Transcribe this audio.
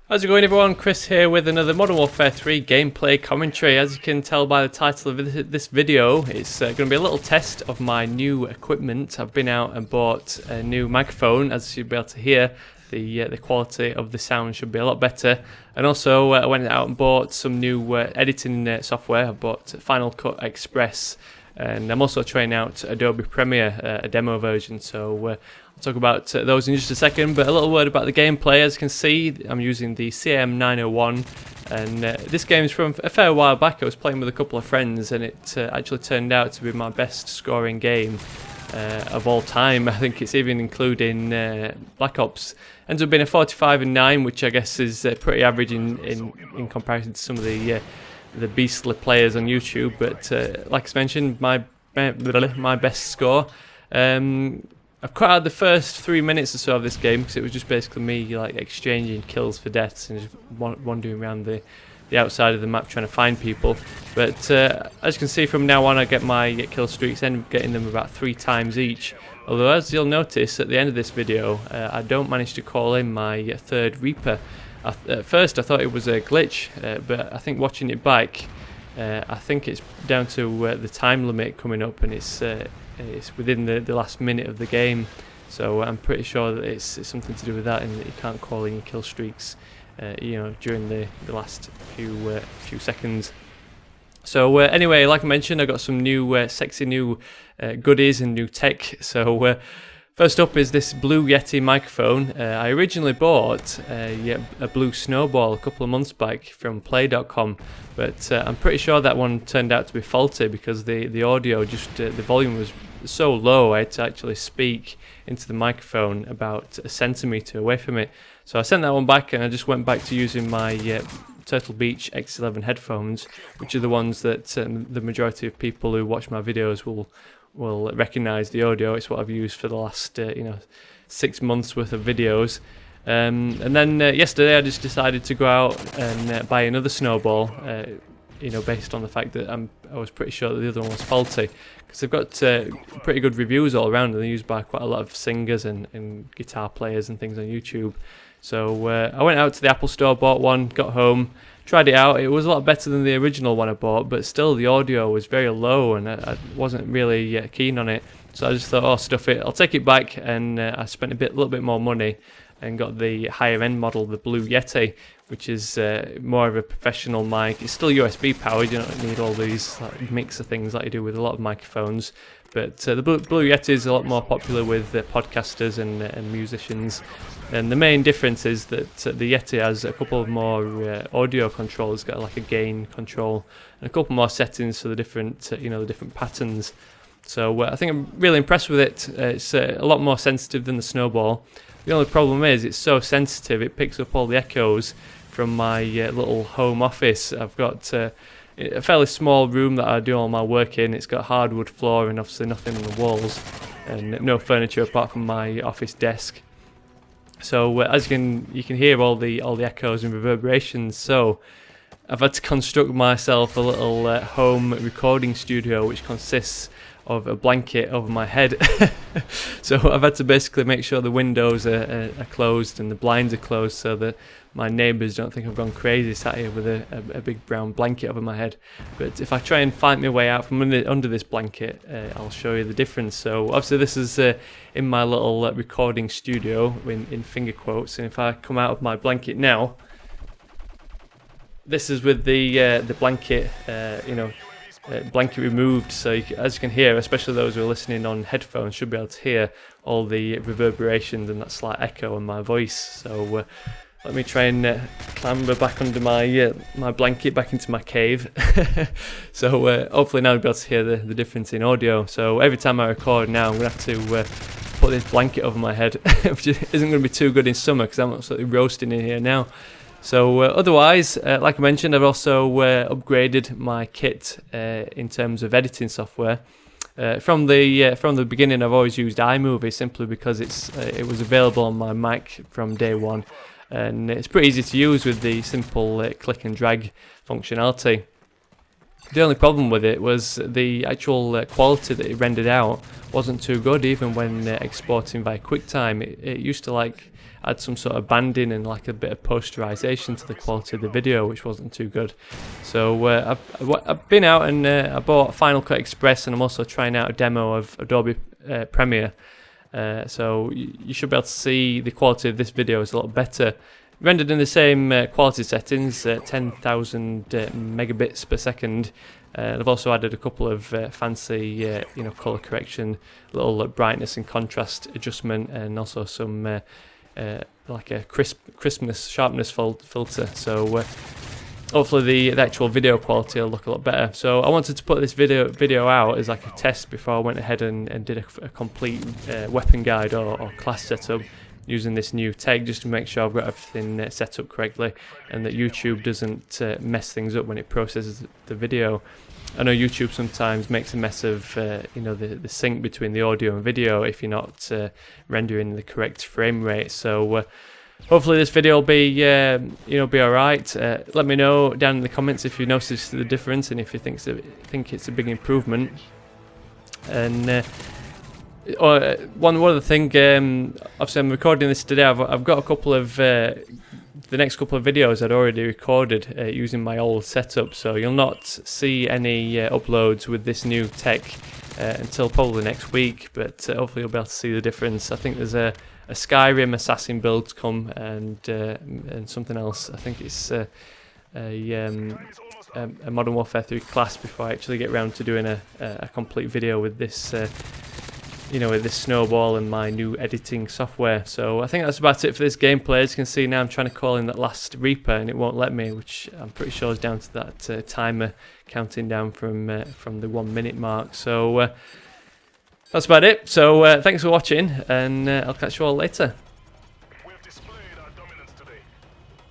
How's it going, everyone? Chris here with another Modern Warfare 3 gameplay commentary. As you can tell by the title of this video, it's going to be a little test of my new equipment. I've been out and bought a new microphone. As you'll be able to hear, the quality of the sound should be a lot better. And also, I went out and bought some new editing software. I bought Final Cut Express, and I'm also trying out Adobe Premiere, a demo version. So I'll talk about those in just a second, but a little word about the gameplay. As you can see, I'm using the CM901, and this game is from a fair while back. I was playing with a couple of friends, and it actually turned out to be my best scoring game of all time. I think it's even including Black Ops. Ends up being a 45-9, which I guess is pretty average in comparison to some of the beastly players on YouTube. But like I mentioned, my best score. I've cut out the first 3 minutes or so of this game because it was just basically me like exchanging kills for deaths and just wandering around the outside of the map trying to find people. But as you can see, from now on I get my kill streaks, end up getting them about 3 times each. Although, as you'll notice at the end of this video, I don't manage to call in my third Reaper. At first I thought it was a glitch, but I think watching it back, I think it's down to the time limit coming up, and it's within the last minute of the game. So I'm pretty sure that it's something to do with that, and that you can't call in your kill streaks during the last few seconds. So anyway, like I mentioned, I got some new sexy new goodies and new tech. So first up is this blue Yeti microphone. I originally bought a blue Snowball a couple of months back from play.com, but I'm pretty sure that one turned out to be faulty because the audio, the volume was so low I had to actually speak into the microphone about a centimetre away from it. So I sent that one back, and I just went back to using my Turtle Beach X11 headphones, which are the ones that the majority of people who watch my videos will recognise the audio. It's what I've used for the last 6 months worth of videos. And then yesterday I just decided to go out and buy another Snowball, based on the fact that I was pretty sure that the other one was faulty, because they've got pretty good reviews all around, and they're used by quite a lot of singers and guitar players and things on YouTube. So I went out to the Apple Store, bought one, got home, tried it out. It was a lot better than the original one I bought, but still the audio was very low, and I wasn't really keen on it. So I just thought, oh, stuff it, I'll take it back, and I spent a little bit more money and got the higher end model, the blue Yeti, which is more of a professional mic. It's still USB powered, you don't need all these mixer things like you do with a lot of microphones. But the blue Yeti is a lot more popular with podcasters and musicians. And the main difference is that the Yeti has a couple of more audio controls. It's got like a gain control and a couple more settings for the different the different patterns. So I think I'm really impressed with it. It's a lot more sensitive than the Snowball. The only problem is it's so sensitive, it picks up all the echoes from my little home office. I've got a fairly small room that I do all my work in. It's got hardwood floor and obviously nothing on the walls, and no furniture apart from my office desk. So as you can hear all the echoes and reverberations. So I've had to construct myself a little home recording studio, which consists of a blanket over my head. So I've had to basically make sure the windows are closed and the blinds are closed, so that my neighbours don't think I've gone crazy sat here with a big brown blanket over my head. But if I try and find my way out from under this blanket, I'll show you the difference. So obviously this is in my little recording studio in finger quotes, and if I come out of my blanket now, this is with the blanket blanket removed. So as you can hear, especially those who are listening on headphones should be able to hear all the reverberations and that slight echo in my voice. So let me try and clamber back under my blanket back into my cave. So hopefully now you'll be able to hear the difference in audio. So every time I record now, I'm going to have to put this blanket over my head, which isn't going to be too good in summer because I'm absolutely roasting in here now. So otherwise, like I mentioned, I've also upgraded my kit in terms of editing software. From the beginning, I've always used iMovie simply because it was available on my Mac from day one, and it's pretty easy to use with the simple click and drag functionality. The only problem with it was the actual quality that it rendered out wasn't too good, even when exporting by QuickTime. It used to like add some sort of banding and like a bit of posterization to the quality of the video, which wasn't too good. So I've been out and I bought Final Cut Express, and I'm also trying out a demo of Adobe Premiere. So you should be able to see the quality of this video is a lot better. Rendered in the same quality settings, 10,000 megabits per second. I've also added a couple of fancy, color correction, little brightness and contrast adjustment, and also some like a crispness, sharpness filter. So hopefully the actual video quality will look a lot better. So I wanted to put this video out as like a test before I went ahead and did a complete weapon guide or class setup using this new tech, just to make sure I've got everything set up correctly and that YouTube doesn't mess things up when it processes the video. I know YouTube sometimes makes a mess of the sync between the audio and video if you're not rendering the correct frame rate. So hopefully this video will be all right. Let me know down in the comments if you noticed the difference and if you think it's a big improvement. And one other thing, obviously I'm recording this today. I've got a couple of the next couple of videos I'd already recorded using my old setup, so you'll not see any uploads with this new tech until probably next week, but hopefully you'll be able to see the difference. I think there's a Skyrim assassin build to come, and something else. I think it's a Modern Warfare 3 class before I actually get around to doing a complete video with this with this snowball and my new editing software. So I think that's about it for this gameplay. As you can see now, I'm trying to call in that last Reaper and it won't let me, which I'm pretty sure is down to that timer counting down from the 1 minute mark. So that's about it. So thanks for watching, and I'll catch you all later.